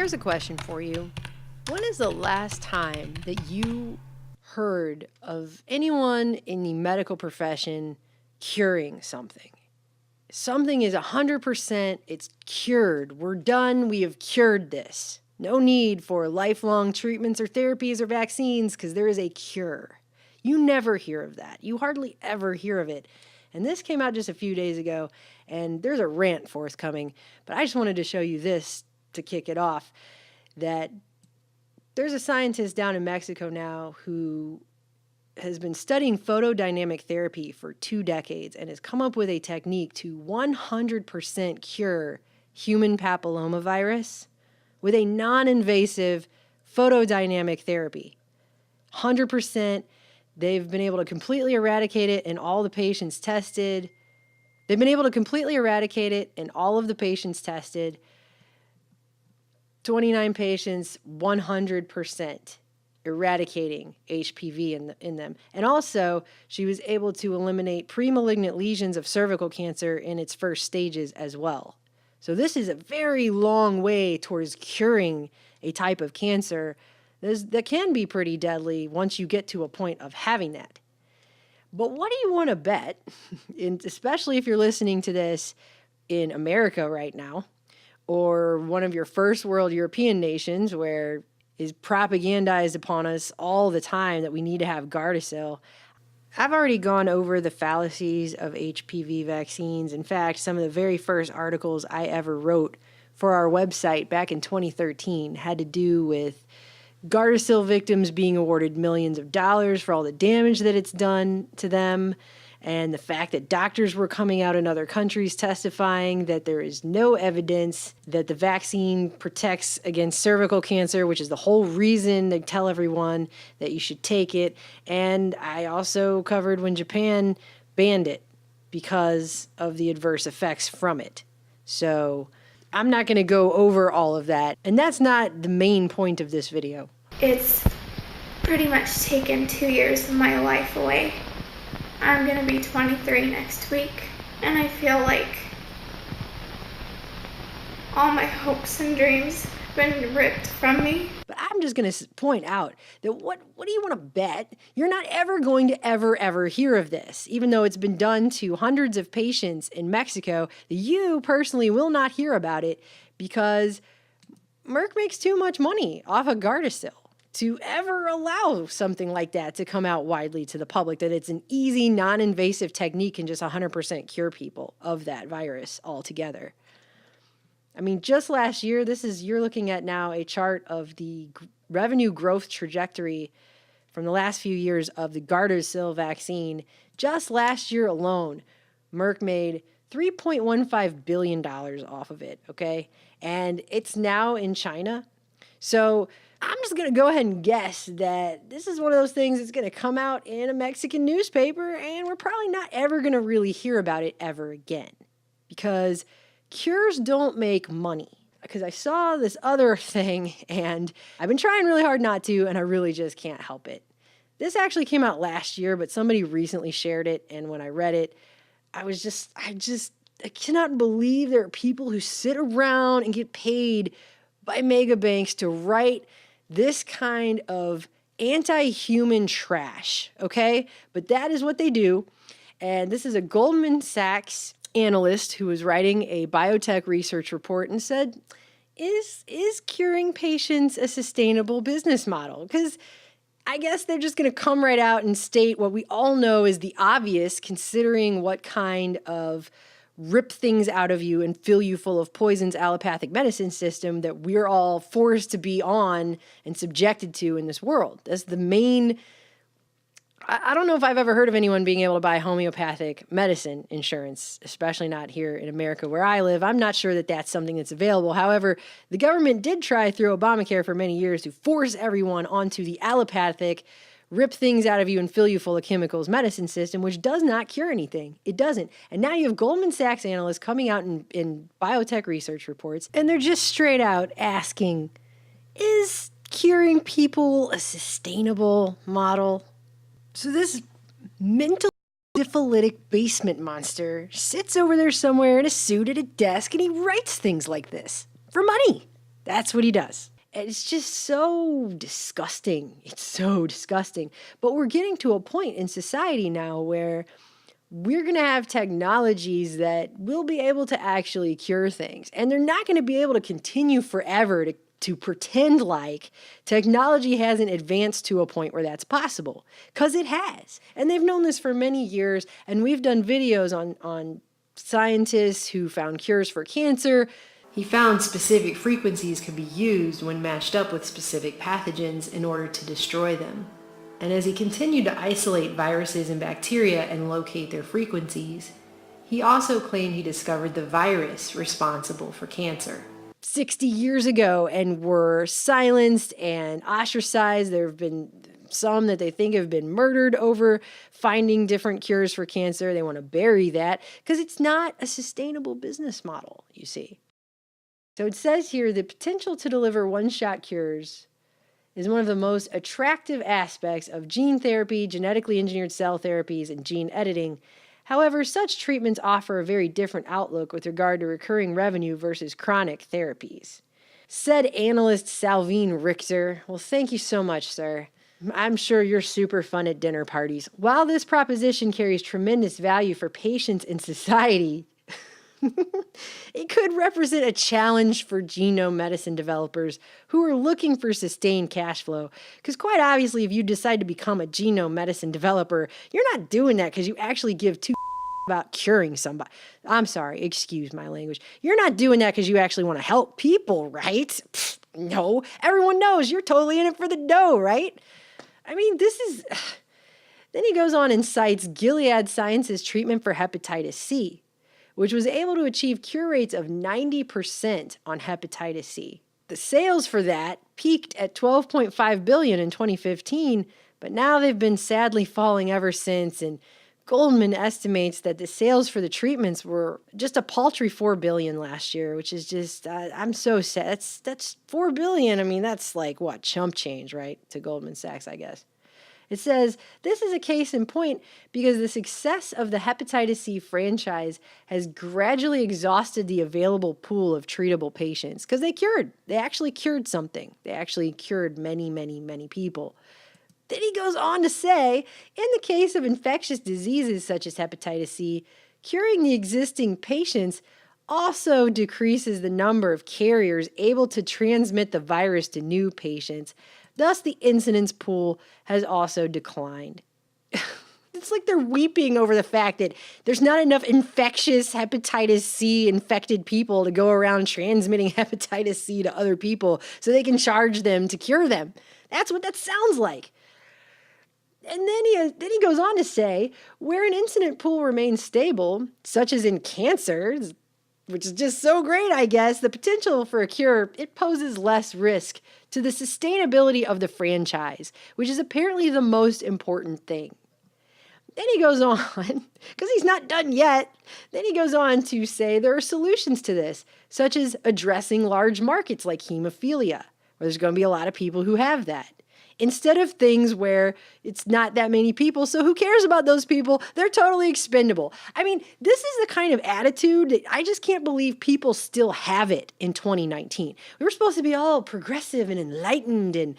Here's a question for you. When is the last time that you heard of anyone in the medical profession curing something? Something is 100%, it's cured. We're done, we have cured this. No need for lifelong treatments or therapies or vaccines because there is a cure. You never hear of that. You hardly ever hear of it. And this came out just a few days ago, and there's a rant forthcoming. But I just wanted to show you this to kick it off, that there's a scientist down in Mexico now who has been studying photodynamic therapy for 2 decades and has come up with a technique to 100% cure human papillomavirus with a non-invasive photodynamic therapy. 100%. They've been able to completely eradicate it in all the patients tested. They've been able to completely eradicate it in all of the patients tested. 29 patients, 100% eradicating HPV in them. And also, she was able to eliminate pre-malignant lesions of cervical cancer in its first stages as well. So this is a very long way towards curing a type of cancer that can be pretty deadly once you get to a point of having that. But what do you want to bet, especially if you're listening to this in America right now, or one of your first world European nations where is propagandized upon us all the time that we need to have Gardasil. I've already gone over the fallacies of HPV vaccines. In fact, some of the very first articles I ever wrote for our website back in 2013 had to do with Gardasil victims being awarded millions of dollars for all the damage that it's done to them, and the fact that doctors were coming out in other countries testifying that there is no evidence that the vaccine protects against cervical cancer, which is the whole reason they tell everyone that you should take it. And I also covered when Japan banned it because of the adverse effects from it. So I'm not going to go over all of that, and that's not the main point of this video. It's pretty much taken 2 years of my life away. I'm going to be 23 next week, and I feel like all my hopes and dreams have been ripped from me. But I'm just going to point out that what do you want to bet? You're not ever going to ever hear of this, even though it's been done to hundreds of patients in Mexico. You personally will not hear about it because Merck makes too much money off of Gardasil to ever allow something like that to come out widely to the public, that it's an easy, non-invasive technique and just 100% cure people of that virus altogether. I mean, just last year, you're looking at now a chart of the revenue growth trajectory from the last few years of the Gardasil vaccine. Just last year alone, Merck made $3.15 billion off of it, okay? And it's now in China. So I'm just going to go ahead and guess that this is one of those things that's going to come out in a Mexican newspaper, and we're probably not ever going to really hear about it ever again, because cures don't make money. Because I saw this other thing, and I've been trying really hard not to, and I really just can't help it. This actually came out last year, but somebody recently shared it, and when I read it, I cannot believe there are people who sit around and get paid by mega banks to write this kind of anti-human trash, okay? But that is what they do. And this is a Goldman Sachs analyst who was writing a biotech research report and said, is curing patients a sustainable business model? Because I guess they're just going to come right out and state what we all know is the obvious, considering what kind of rip things out of you and fill you full of poisons allopathic medicine system that we're all forced to be on and subjected to in this world. That's the main. I don't know if I've ever heard of anyone being able to buy homeopathic medicine insurance, especially not here in America where I live. I'm not sure that that's something that's available. However, the government did try through Obamacare for many years to force everyone onto the allopathic, rip things out of you and fill you full of chemicals medicine system, which does not cure anything. It doesn't. And now you have Goldman Sachs analysts coming out in biotech research reports, and they're just straight out asking, is curing people a sustainable model? So this mental syphilitic basement monster sits over there somewhere in a suit at a desk, and he writes things like this for money. That's what he does. And it's just so disgusting. It's so disgusting. But we're getting to a point in society now where we're going to have technologies that will be able to actually cure things. And they're not going to be able to continue forever to pretend like technology hasn't advanced to a point where that's possible. Because it has. And they've known this for many years. And we've done videos on scientists who found cures for cancer. He found specific frequencies could be used when matched up with specific pathogens in order to destroy them. And as he continued to isolate viruses and bacteria and locate their frequencies, he also claimed he discovered the virus responsible for cancer. 60 years ago, and were silenced and ostracized. There have been some that they think have been murdered over finding different cures for cancer. They want to bury that because it's not a sustainable business model, you see. So it says here, the potential to deliver one-shot cures is one of the most attractive aspects of gene therapy, genetically engineered cell therapies, and gene editing. However, such treatments offer a very different outlook with regard to recurring revenue versus chronic therapies. Said analyst Salveen Richter, well, thank you so much, sir. I'm sure you're super fun at dinner parties. While this proposition carries tremendous value for patients and society, it could represent a challenge for genome medicine developers who are looking for sustained cash flow. Because quite obviously, if you decide to become a genome medicine developer, you're not doing that because you actually give two about curing somebody. I'm sorry, excuse my language. You're not doing that because you actually want to help people, right? Pfft, no, everyone knows you're totally in it for the dough, right? I mean, this is... Then he goes on and cites Gilead Sciences' treatment for hepatitis C, which was able to achieve cure rates of 90% on hepatitis C. The sales for that peaked at $12.5 billion in 2015, but now they've been sadly falling ever since, and Goldman estimates that the sales for the treatments were just a paltry $4 billion last year, which is just, I'm so sad. That's $4 billion. I mean, that's like, what, chump change, right, to Goldman Sachs, I guess. It says, this is a case in point because the success of the hepatitis C franchise has gradually exhausted the available pool of treatable patients because they actually cured something. They actually cured many, many, many people. Then he goes on to say, in the case of infectious diseases such as hepatitis C, curing the existing patients also decreases the number of carriers able to transmit the virus to new patients. Thus, the incidence pool has also declined. It's like they're weeping over the fact that there's not enough infectious hepatitis C infected people to go around transmitting hepatitis C to other people so they can charge them to cure them. That's what that sounds like. And then he goes on to say, where an incident pool remains stable, such as in cancer, which is just so great, I guess, the potential for a cure, it poses less risk to the sustainability of the franchise, which is apparently the most important thing. Then he goes on, because he's not done yet, then he goes on to say there are solutions to this, such as addressing large markets like hemophilia, where there's going to be a lot of people who have that. Instead of things where it's not that many people, so who cares about those people? They're totally expendable. I mean, this is the kind of attitude that I just can't believe people still have it in 2019. We were supposed to be all progressive and enlightened, and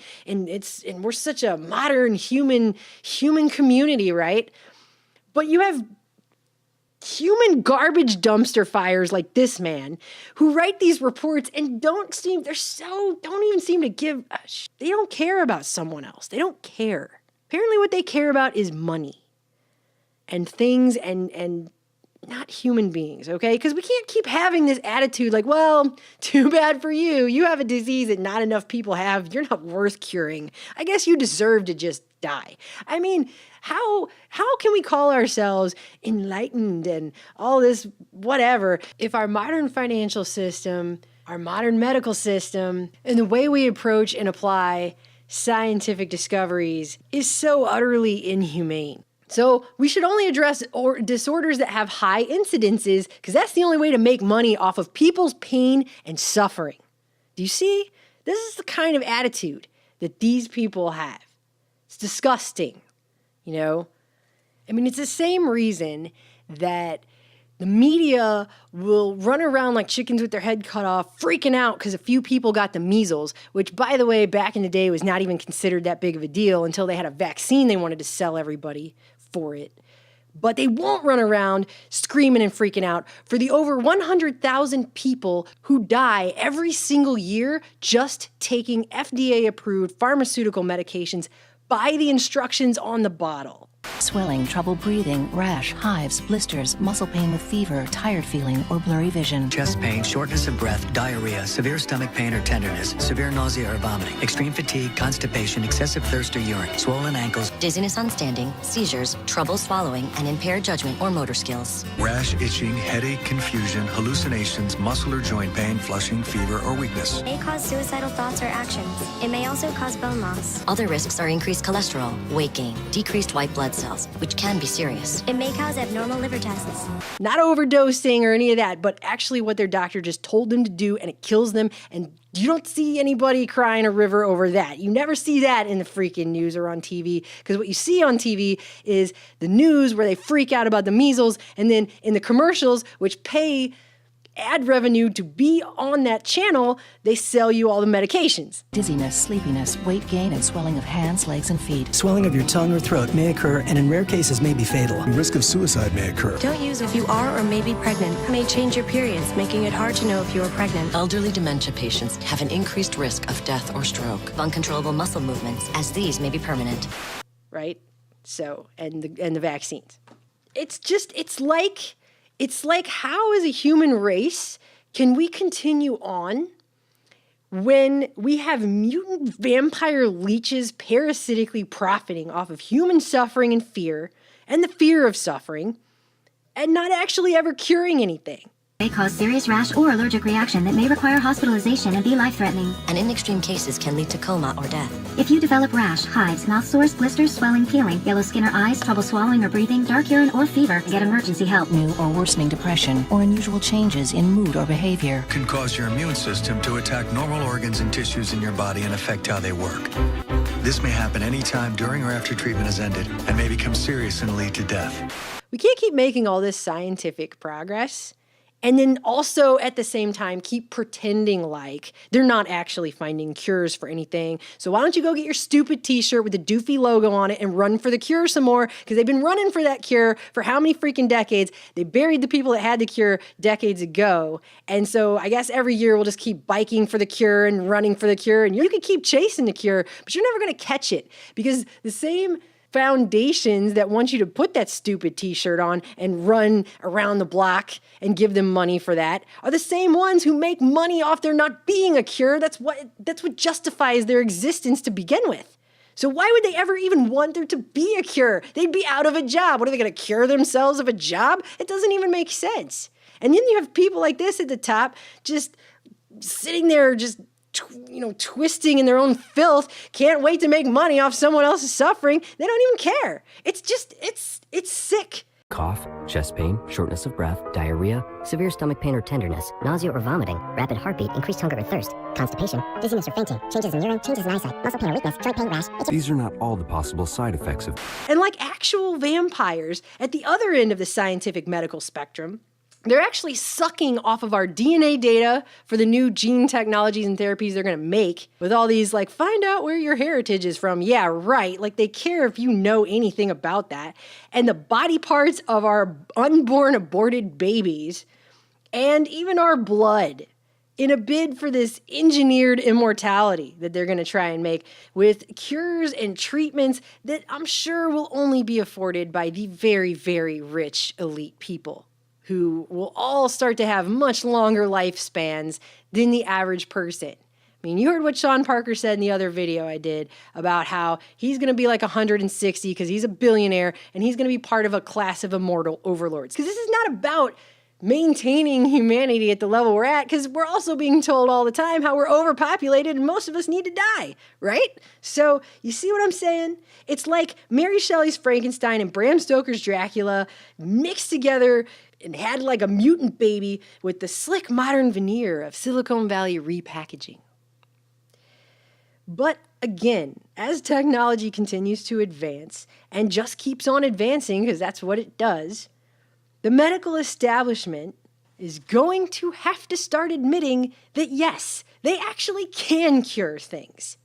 we're such a modern human community, right? But you have human garbage dumpster fires like this man who write these reports and don't even seem to give a they don't care about someone else. They don't care. Apparently what they care about is money and things and not human beings, okay? Because we can't keep having this attitude like, well, too bad for you. You have a disease that not enough people have. You're not worth curing. I guess you deserve to just die. I mean, how can we call ourselves enlightened and all this whatever if our modern financial system, our modern medical system, and the way we approach and apply scientific discoveries is so utterly inhumane? So we should only address disorders that have high incidences because that's the only way to make money off of people's pain and suffering. Do you see? This is the kind of attitude that these people have. It's disgusting, you know? I mean, it's the same reason that The media will run around like chickens with their head cut off, freaking out because a few people got the measles, which, by the way, back in the day was not even considered that big of a deal until they had a vaccine they wanted to sell everybody for it. But they won't run around screaming and freaking out for the over 100,000 people who die every single year just taking FDA-approved pharmaceutical medications by the instructions on the bottle. Swelling, trouble breathing, rash, hives, blisters, muscle pain with fever, tired feeling, or blurry vision. Chest pain, shortness of breath, diarrhea, severe stomach pain or tenderness, severe nausea or vomiting, extreme fatigue, constipation, excessive thirst or urine, swollen ankles, dizziness on standing, seizures, trouble swallowing, and impaired judgment or motor skills. Rash, itching, headache, confusion, hallucinations, muscle or joint pain, flushing, fever, or weakness. It may cause suicidal thoughts or actions. It may also cause bone loss. Other risks are increased cholesterol, weight gain, decreased white blood cells, which can be serious. It may cause abnormal liver tests. Not overdosing or any of that, but actually what their doctor just told them to do, and it kills them, and you don't see anybody crying a river over that. You never see that in the freaking news or on TV, because what you see on TV is the news where they freak out about the measles, and then in the commercials, which pay ad revenue to be on that channel, they sell you all the medications. Dizziness, sleepiness, weight gain, and swelling of hands, legs, and feet. Swelling of your tongue or throat may occur and in rare cases may be fatal. The risk of suicide may occur. Don't use if you are or may be pregnant. It may change your periods, making it hard to know if you are pregnant. Elderly dementia patients have an increased risk of death or stroke. Uncontrollable muscle movements, as these may be permanent. Right? So, and the vaccines. It's like how as a human race can we continue on when we have mutant vampire leeches parasitically profiting off of human suffering and fear and the fear of suffering and not actually ever curing anything? They cause serious rash or allergic reaction that may require hospitalization and be life-threatening. And in extreme cases can lead to coma or death. If you develop rash, hives, mouth sores, blisters, swelling, peeling, yellow skin or eyes, trouble swallowing or breathing, dark urine or fever, get emergency help. New or worsening depression or unusual changes in mood or behavior Can cause your immune system to attack normal organs and tissues in your body and affect how they work. This may happen anytime during or after treatment has ended and may become serious and lead to death. We can't keep making all this scientific progress and then also at the same time keep pretending like they're not actually finding cures for anything. So why don't you go get your stupid t-shirt with the doofy logo on it and run for the cure some more, because they've been running for that cure for how many freaking decades? They buried the people that had the cure decades ago. And so I guess every year we'll just keep biking for the cure and running for the cure, and you could keep chasing the cure, but you're never going to catch it, because the same foundations that want you to put that stupid t-shirt on and run around the block and give them money for that are the same ones who make money off there not being a cure. That's what justifies their existence to begin with. So why would they ever even want there to be a cure? They'd be out of a job. What, are they going to cure themselves of a job? It doesn't even make sense. And then you have people like this at the top just sitting there just twisting in their own filth, can't wait to make money off someone else's suffering. They don't even care. It's sick. Cough, chest pain, shortness of breath, diarrhea, severe stomach pain or tenderness, nausea or vomiting, rapid heartbeat, increased hunger or thirst, constipation, dizziness or fainting, changes in urine, changes in eyesight, muscle pain or weakness, joint pain, rash. These are not all the possible side effects of. And like actual vampires at the other end of the scientific medical spectrum, they're actually sucking off of our DNA data for the new gene technologies and therapies they're going to make with all these, like, find out where your heritage is from. Yeah, right. Like, they care if you know anything about that. And the body parts of our unborn aborted babies and even our blood in a bid for this engineered immortality that they're going to try and make with cures and treatments that I'm sure will only be afforded by the very, very rich elite people, who will all start to have much longer lifespans than the average person. I mean, you heard what Sean Parker said in the other video I did about how he's going to be like 160 because he's a billionaire and he's going to be part of a class of immortal overlords. Because this is not about maintaining humanity at the level we're at, because we're also being told all the time how we're overpopulated and most of us need to die, right? So you see what I'm saying? It's like Mary Shelley's Frankenstein and Bram Stoker's Dracula mixed together and had like a mutant baby with the slick modern veneer of Silicon Valley repackaging. But again, as technology continues to advance and just keeps on advancing, because that's what it does, the medical establishment is going to have to start admitting that yes, they actually can cure things.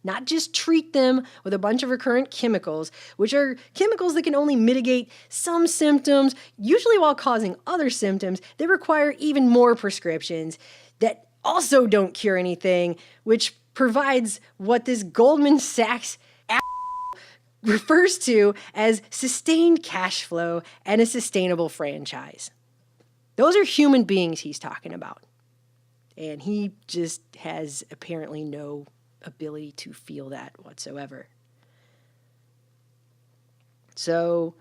Not just treat them with a bunch of recurrent chemicals, which are chemicals that can only mitigate some symptoms, usually while causing other symptoms that require even more prescriptions that also don't cure anything, which provides what this Goldman Sachs refers to as sustained cash flow and a sustainable franchise. Those are human beings he's talking about. And he just has apparently no ability to feel that whatsoever. So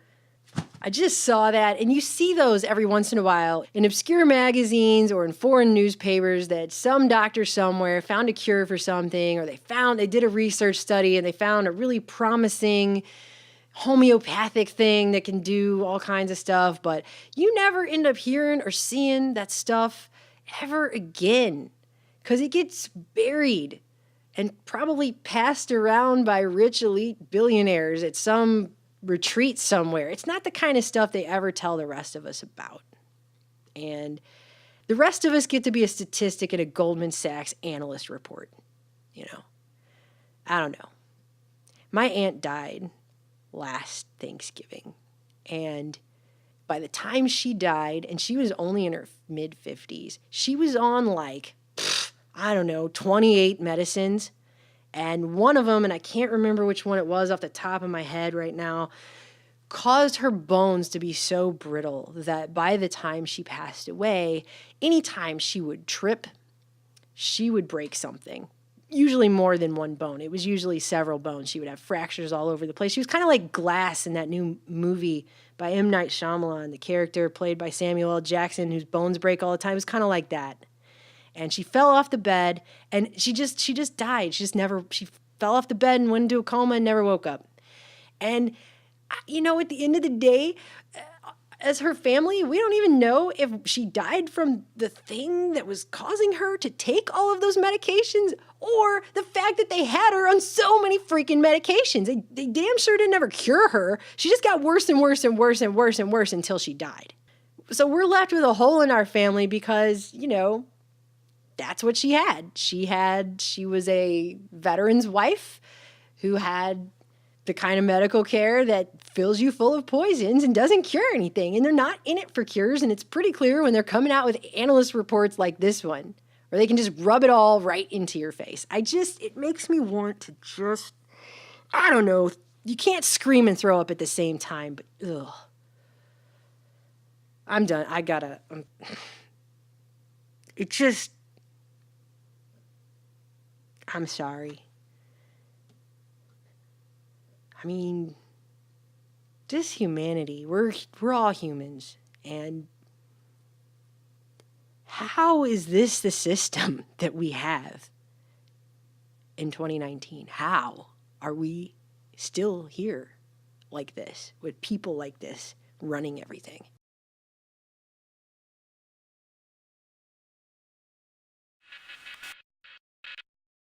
I just saw that, and you see those every once in a while in obscure magazines or in foreign newspapers that some doctor somewhere found a cure for something, or they did a research study and they found a really promising homeopathic thing that can do all kinds of stuff, but you never end up hearing or seeing that stuff ever again because it gets buried and probably passed around by rich elite billionaires at some retreat somewhere. It's not the kind of stuff they ever tell the rest of us about. And the rest of us get to be a statistic in a Goldman Sachs analyst report. You know, I don't know. My aunt died last Thanksgiving. And by the time she died, and she was only in her mid-50s, she was on like, 28 medicines. And one of them, and I can't remember which one it was off the top of my head right now, caused her bones to be so brittle that by the time she passed away, anytime she would trip, she would break something. Usually more than one bone. It was usually several bones. She would have fractures all over the place. She was kind of like Glass in that new movie by M. Night Shyamalan, the character played by Samuel L. Jackson, whose bones break all the time. It was kind of like that. And she fell off the bed, and she just died. She fell off the bed and went into a coma and never woke up. And, at the end of the day, as her family, we don't even know if she died from the thing that was causing her to take all of those medications or the fact that they had her on so many freaking medications. They damn sure didn't ever cure her. She just got worse and worse and worse and worse and worse until she died. So we're left with a hole in our family because, that's what she had. She was a veteran's wife who had the kind of medical care that fills you full of poisons and doesn't cure anything. And they're not in it for cures. And it's pretty clear when they're coming out with analyst reports like this one, where they can just rub it all right into your face. It makes me want to just, I don't know. You can't scream and throw up at the same time, but ugh. I'm done. I'm sorry. I mean, just humanity. We're all humans. And how is this the system that we have in 2019? How are we still here like this with people like this running everything?